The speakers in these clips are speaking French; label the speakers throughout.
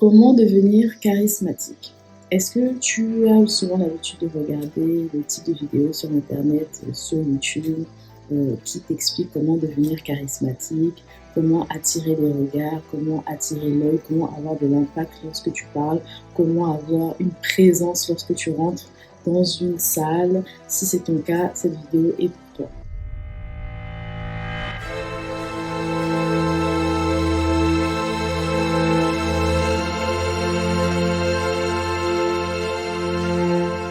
Speaker 1: Comment devenir charismatique? Est-ce que tu as souvent l'habitude de regarder le type de vidéos sur internet, sur YouTube, qui t'expliquent comment devenir charismatique, comment attirer les regards, comment attirer l'œil, comment avoir de l'impact lorsque tu parles, comment avoir une présence lorsque tu rentres dans une salle? Si c'est ton cas, cette vidéo est pour toi.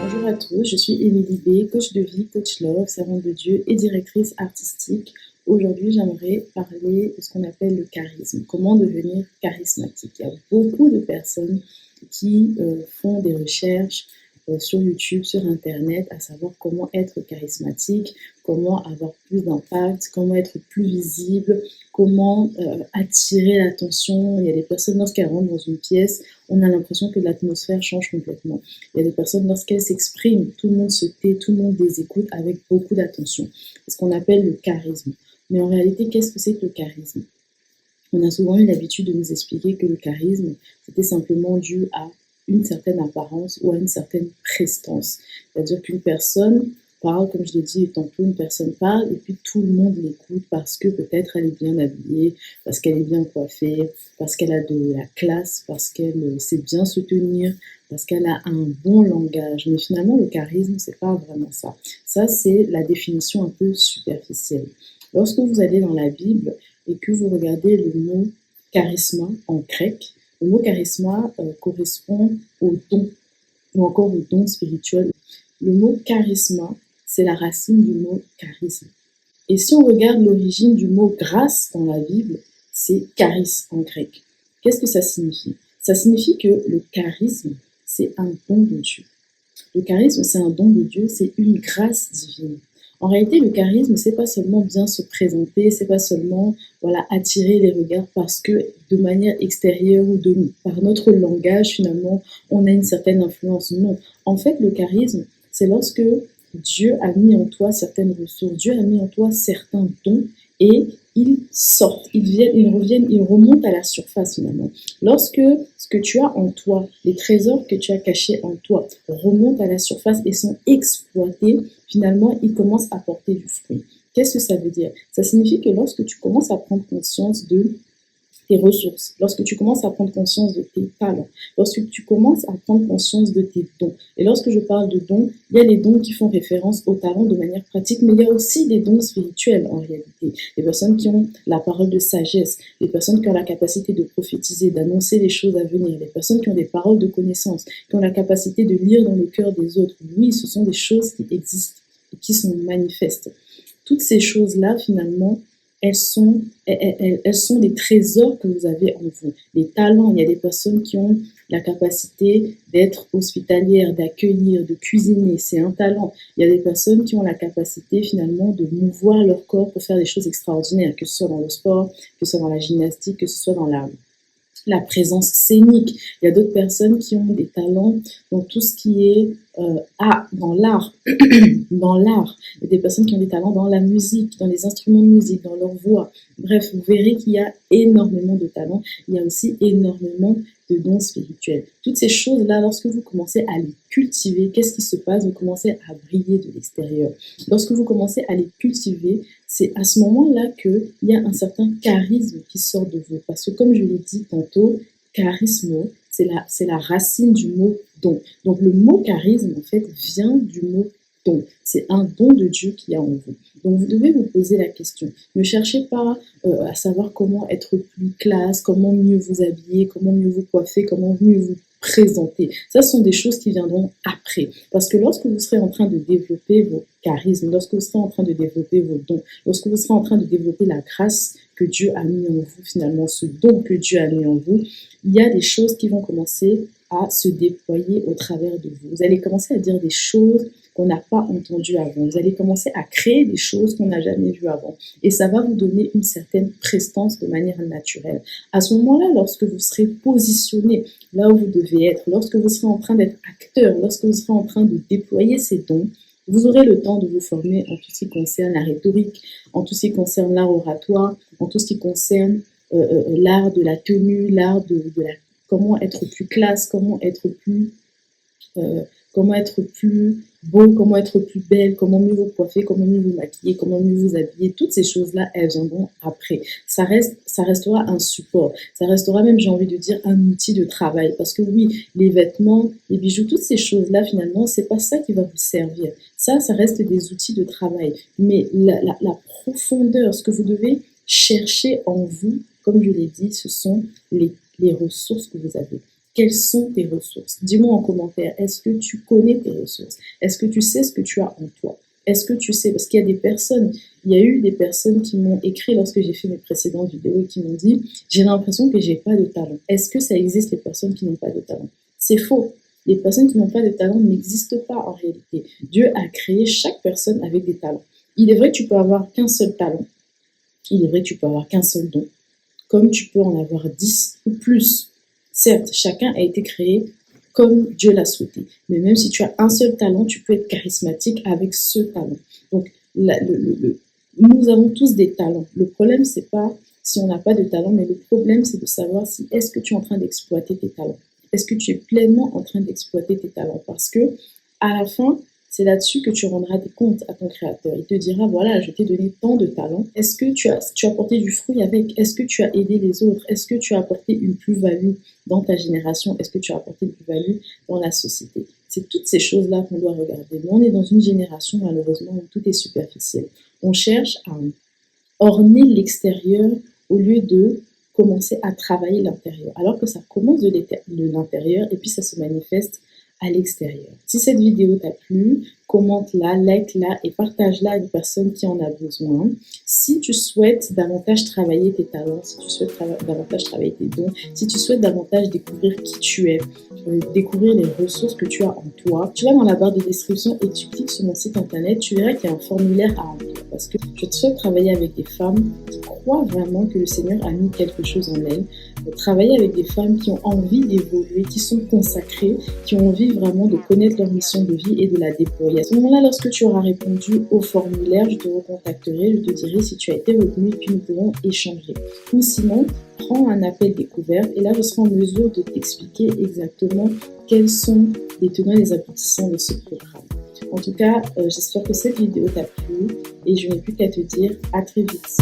Speaker 1: Bonjour à tous, je suis Émilie B, coach de vie, coach love, servante de Dieu et directrice artistique. Aujourd'hui, j'aimerais parler de ce qu'on appelle le charisme. Comment devenir charismatique? Il y a beaucoup de personnes qui font des recherches sur YouTube, sur Internet, à savoir comment être charismatique, comment avoir plus d'impact, comment être plus visible, comment attirer l'attention. Il y a des personnes, lorsqu'elles rentrent dans une pièce, on a l'impression que l'atmosphère change complètement. Il y a des personnes, lorsqu'elles s'expriment, tout le monde se tait, tout le monde les écoute avec beaucoup d'attention. C'est ce qu'on appelle le charisme. Mais en réalité, qu'est-ce que c'est que le charisme? On a souvent eu l'habitude de nous expliquer que le charisme, c'était simplement dû à une certaine apparence ou à une certaine prestance. C'est-à-dire qu'une personne parle, comme je l'ai dit tantôt, une personne parle et puis tout le monde l'écoute parce que peut-être elle est bien habillée, parce qu'elle est bien coiffée, parce qu'elle a de la classe, parce qu'elle sait bien se tenir, parce qu'elle a un bon langage. Mais finalement, le charisme, c'est pas vraiment ça. Ça, c'est la définition un peu superficielle. Lorsque vous allez dans la Bible et que vous regardez le mot charisma en grec, le mot charisma correspond au don, ou encore au don spirituel. Le mot charisma, c'est la racine du mot charisme. Et si on regarde l'origine du mot grâce dans la Bible, c'est charis en grec. Qu'est-ce que ça signifie? Ça signifie que le charisme, c'est un don de Dieu. Le charisme, c'est un don de Dieu, c'est une grâce divine. En réalité, le charisme, c'est pas seulement bien se présenter, c'est pas seulement attirer les regards parce que de manière extérieure ou par notre langage, finalement, on a une certaine influence. Non. En fait, le charisme, c'est lorsque Dieu a mis en toi certaines ressources, Dieu a mis en toi certains dons et ils sortent, ils reviennent, ils remontent à la surface finalement. Lorsque ce que tu as en toi, les trésors que tu as cachés en toi remontent à la surface et sont exploités, finalement, ils commencent à porter du fruit. Qu'est-ce que ça veut dire? Ça signifie que lorsque tu commences à prendre conscience de tes ressources, lorsque tu commences à prendre conscience de tes talents, lorsque tu commences à prendre conscience de tes dons. Et lorsque je parle de dons, il y a les dons qui font référence aux talents de manière pratique, mais il y a aussi des dons spirituels en réalité. Les personnes qui ont la parole de sagesse, les personnes qui ont la capacité de prophétiser, d'annoncer les choses à venir, les personnes qui ont des paroles de connaissance, qui ont la capacité de lire dans le cœur des autres. Oui, ce sont des choses qui existent et qui sont manifestes. Toutes ces choses-là, finalement, elles sont des trésors que vous avez en vous. Les talents, il y a des personnes qui ont la capacité d'être hospitalières, d'accueillir, de cuisiner, c'est un talent. Il y a des personnes qui ont la capacité finalement de mouvoir leur corps pour faire des choses extraordinaires, que ce soit dans le sport, que ce soit dans la gymnastique, que ce soit dans la présence scénique. Il y a d'autres personnes qui ont des talents dans tout ce qui est dans l'art. Dans l'art. Il y a des personnes qui ont des talents dans la musique, dans les instruments de musique, dans leur voix. Bref, vous verrez qu'il y a énormément de talents. Il y a aussi énormément de dons spirituels. Toutes ces choses-là, lorsque vous commencez à les cultiver, qu'est-ce qui se passe? Vous commencez à briller de l'extérieur. Lorsque vous commencez à les cultiver, c'est à ce moment-là qu'il y a un certain charisme qui sort de vous. Parce que comme je l'ai dit tantôt, charisme, c'est la racine du mot don. Donc le mot charisme, en fait, vient du mot don. C'est un don de Dieu qui y a en vous. Donc vous devez vous poser la question. Ne cherchez pas à savoir comment être plus classe, comment mieux vous habiller, comment mieux vous coiffer, comment mieux vous présenter. Ça, ce sont des choses qui viendront après. Parce que lorsque vous serez en train de développer vos charismes, lorsque vous serez en train de développer vos dons, lorsque vous serez en train de développer la grâce que Dieu a mis en vous, finalement, ce don que Dieu a mis en vous, il y a des choses qui vont commencer à se déployer au travers de vous. Vous allez commencer à dire des choses qu'on n'a pas entendues avant. Vous allez commencer à créer des choses qu'on n'a jamais vues avant. Et ça va vous donner une certaine prestance de manière naturelle. À ce moment-là, lorsque vous serez positionné là où vous devez être, lorsque vous serez en train d'être acteur, lorsque vous serez en train de déployer ces dons, vous aurez le temps de vous former en tout ce qui concerne la rhétorique, en tout ce qui concerne l'art oratoire, en tout ce qui concerne l'art de la tenue, l'art de la comment être plus classe, comment être plus beau, comment être plus belle, comment mieux vous coiffer, comment mieux vous maquiller, comment mieux vous habiller. Toutes ces choses-là, elles viendront après. Ça restera un support. Ça restera même, j'ai envie de dire, un outil de travail. Parce que oui, les vêtements, les bijoux, toutes ces choses-là, finalement, c'est pas ça qui va vous servir. Ça reste des outils de travail. Mais la profondeur, ce que vous devez chercher en vous, comme je l'ai dit, ce sont les ressources que vous avez. Quelles sont tes ressources? Dis-moi en commentaire, est-ce que tu connais tes ressources? Est-ce que tu sais ce que tu as en toi? Est-ce que tu sais? Parce qu'il y a des personnes, il y a eu des personnes qui m'ont écrit lorsque j'ai fait mes précédentes vidéos et qui m'ont dit, j'ai l'impression que j'ai pas de talent. Est-ce que ça existe les personnes qui n'ont pas de talent? C'est faux. Les personnes qui n'ont pas de talent n'existent pas en réalité. Dieu a créé chaque personne avec des talents. Il est vrai que tu peux avoir qu'un seul talent. Il est vrai que tu peux avoir qu'un seul don. Comme tu peux en avoir 10 ou plus. Certes, chacun a été créé comme Dieu l'a souhaité. Mais même si tu as un seul talent, tu peux être charismatique avec ce talent. Donc, nous avons tous des talents. Le problème, c'est pas si on n'a pas de talent, mais le problème, c'est de savoir si est-ce que tu es en train d'exploiter tes talents. Est-ce que tu es pleinement en train d'exploiter tes talents? Parce que, à la fin, c'est là-dessus que tu rendras des comptes à ton créateur. Il te dira, voilà, je t'ai donné tant de talents. Est-ce que tu as apporté du fruit avec? Est-ce que tu as aidé les autres? Est-ce que tu as apporté une plus-value dans ta génération? Est-ce que tu as apporté une plus-value dans la société? C'est toutes ces choses-là qu'on doit regarder. Mais on est dans une génération, malheureusement, où tout est superficiel. On cherche à orner l'extérieur au lieu de commencer à travailler l'intérieur. Alors que ça commence de l'intérieur et puis ça se manifeste à l'extérieur. Si cette vidéo t'a plu, commente-la, like-la et partage-la à une personne qui en a besoin. Si tu souhaites davantage travailler tes talents, si tu souhaites davantage travailler tes dons, si tu souhaites davantage découvrir qui tu es, découvrir les ressources que tu as en toi, tu vas dans la barre de description et tu cliques sur mon site internet, tu verras qu'il y a un formulaire à remplir parce que je souhaite travailler avec des femmes qui croient vraiment que le Seigneur a mis quelque chose en elles, travailler avec des femmes qui ont envie d'évoluer, qui sont consacrées, qui ont envie vraiment de connaître leur mission de vie et de la déployer. À ce moment-là, lorsque tu auras répondu au formulaire, je te recontacterai, je te dirai si tu as été retenu, puis nous pourrons échanger. Ou sinon, prends un appel découverte et là, je serai en mesure de t'expliquer exactement quels sont les tenants et les aboutissants de ce programme. En tout cas, j'espère que cette vidéo t'a plu et je n'ai plus qu'à te dire à très vite.